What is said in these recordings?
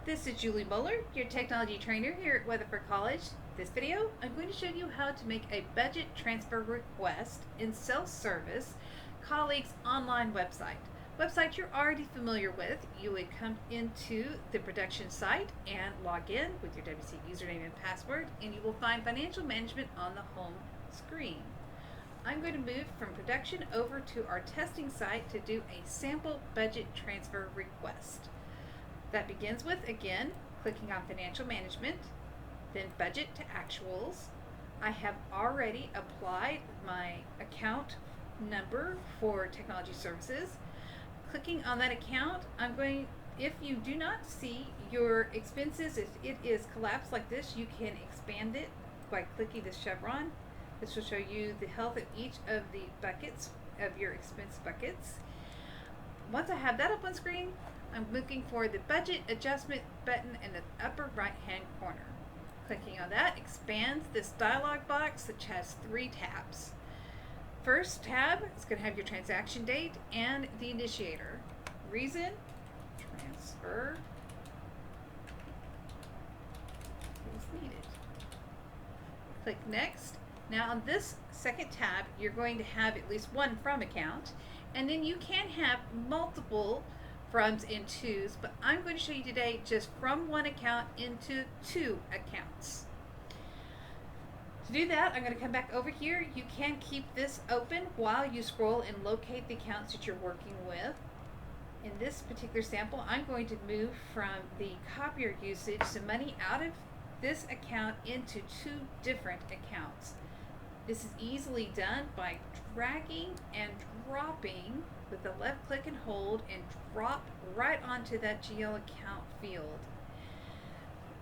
This is Julie Moeller, your technology trainer here at Weatherford College. This video, I'm going to show you how to make a budget transfer request in self-service colleagues' online website you're already familiar with. You would come into the production site and log in with your WC username and password, and you will find financial management on the home screen. I'm going to move from production over to our testing site to do a sample budget transfer request. That begins with, again, clicking on Financial Management, then Budget to Actuals. I have already applied my account number for Technology Services. Clicking on that account, if you do not see your expenses, if it is collapsed like this, you can expand it by clicking the chevron. This will show you the health of each of the buckets, of your expense buckets. Once I have that up on screen, I'm looking for the budget adjustment button in the upper right hand corner. Clicking on that expands this dialog box, which has 3 tabs. First tab is going to have your transaction date and the initiator. Reason, transfer is needed. Click next. Now on this second tab, you're going to have at least one from account, and then you can have multiple froms and tos, but I'm going to show you today just from one account into 2 accounts. To do that, I'm going to come back over here. You can keep this open while you scroll and locate the accounts that you're working with. In this particular sample, I'm going to move from the copier usage some money out of this account into 2 different accounts. This is easily done by dragging and dropping with the left click and hold, and drop right onto that GL account field.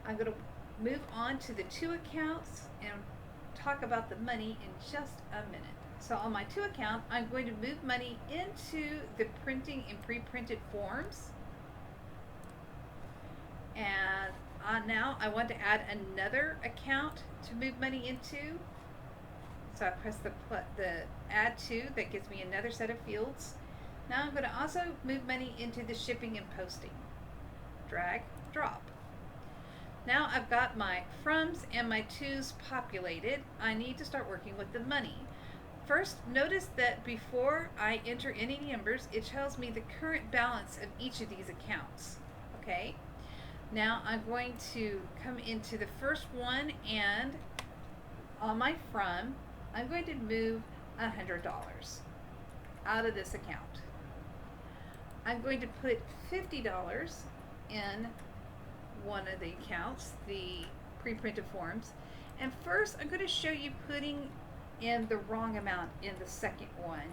I'm going to move on to the 2 accounts and talk about the money in just a minute. So on my 2 account, I'm going to move money into the printing and pre-printed forms. And now I want to add another account to move money into. So I press the add to, that gives me another set of fields. Now I'm going to also move money into the shipping and posting. Drag, drop. Now I've got my froms and my tos populated. I need to start working with the money. First, notice that before I enter any numbers, it tells me the current balance of each of these accounts. Okay? Now I'm going to come into the first one, and on my from, I'm going to move $100 out of this account. I'm going to put $50 in one of the accounts, the pre-printed forms. And first, I'm going to show you putting in the wrong amount in the second one,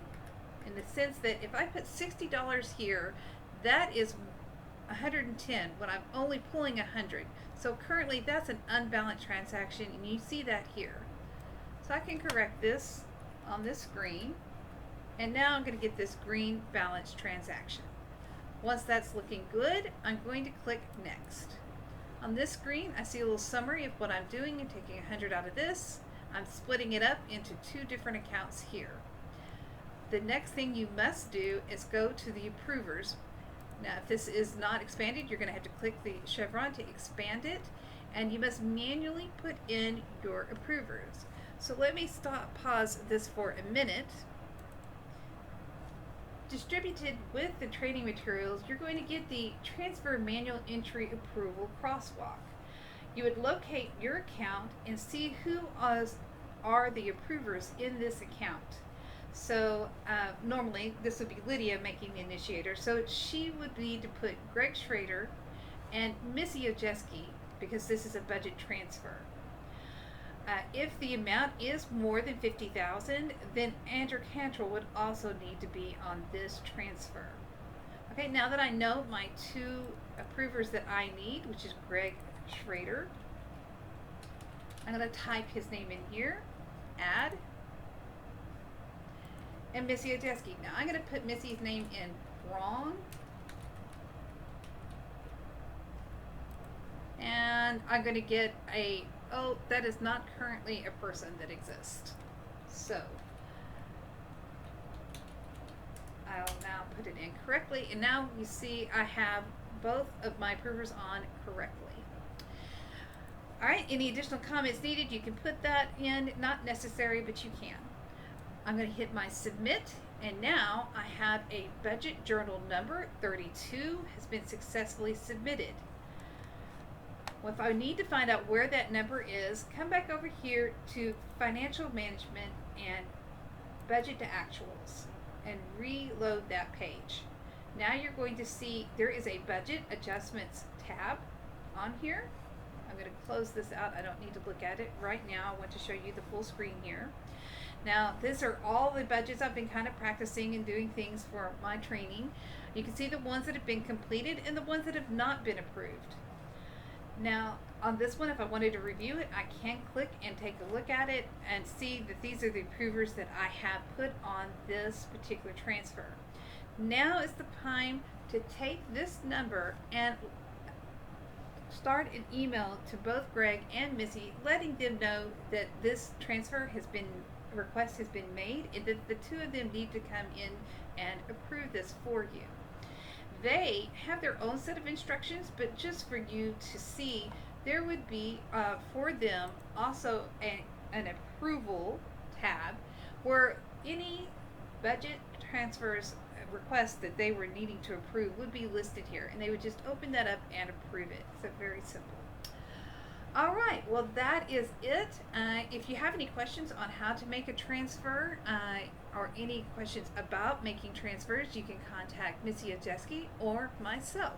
in the sense that if I put $60 here, that is 110 when I'm only pulling 100. So currently that's an unbalanced transaction, and you see that here. So I can correct this on this screen, and now I'm going to get this green balanced transaction. Once that's looking good, I'm going to click next. On this screen, I see a little summary of what I'm doing and taking 100 out of this. I'm splitting it up into 2 different accounts here. The next thing you must do is go to the approvers. Now, if this is not expanded, you're going to have to click the chevron to expand it, and you must manually put in your approvers. So let me pause this for a minute. Distributed with the training materials, you're going to get the Transfer Manual Entry Approval crosswalk. You would locate your account and see who are the approvers in this account. So normally this would be Lydia making the initiator, so she would need to put Greg Schrader and Missy Ojeski, because this is a budget transfer. If the amount is more than $50,000, then Andrew Cantrell would also need to be on this transfer. Okay, now that I know my 2 approvers that I need, which is Greg Schrader, I'm going to type his name in here, add, and Missy Ojeski. Now I'm going to put Missy's name in wrong, and I'm going to get a, oh, that is not currently a person that exists. So I'll now put it in correctly, and now you see I have both of my approvers on correctly. All right, any additional comments needed, you can put that in. Not necessary, but you can. I'm going to hit my submit, and now I have a budget journal number 32 has been successfully submitted. Well, if I need to find out where that number is, come back over here to financial management and budget to actuals and reload that page. Now you're going to see there is a budget adjustments tab on here. I'm going to close this out. I don't need to look at it right now. I want to show you the full screen here. Now, these are all the budgets I've been kind of practicing and doing things for my training. You can see the ones that have been completed and the ones that have not been approved. Now, on this one, if I wanted to review it, I can click and take a look at it and see that these are the approvers that I have put on this particular transfer. Now is the time to take this number and start an email to both Greg and Missy, letting them know that this request has been made, and that the two of them need to come in and approve this for you. They have their own set of instructions, but just for you to see, there would be for them also an approval tab where any budget transfers requests that they were needing to approve would be listed here, and they would just open that up and approve it. So very simple. All right, well, that is it. If you have any questions on how to make a transfer or any questions about making transfers, you can contact Missy Ojeski or myself.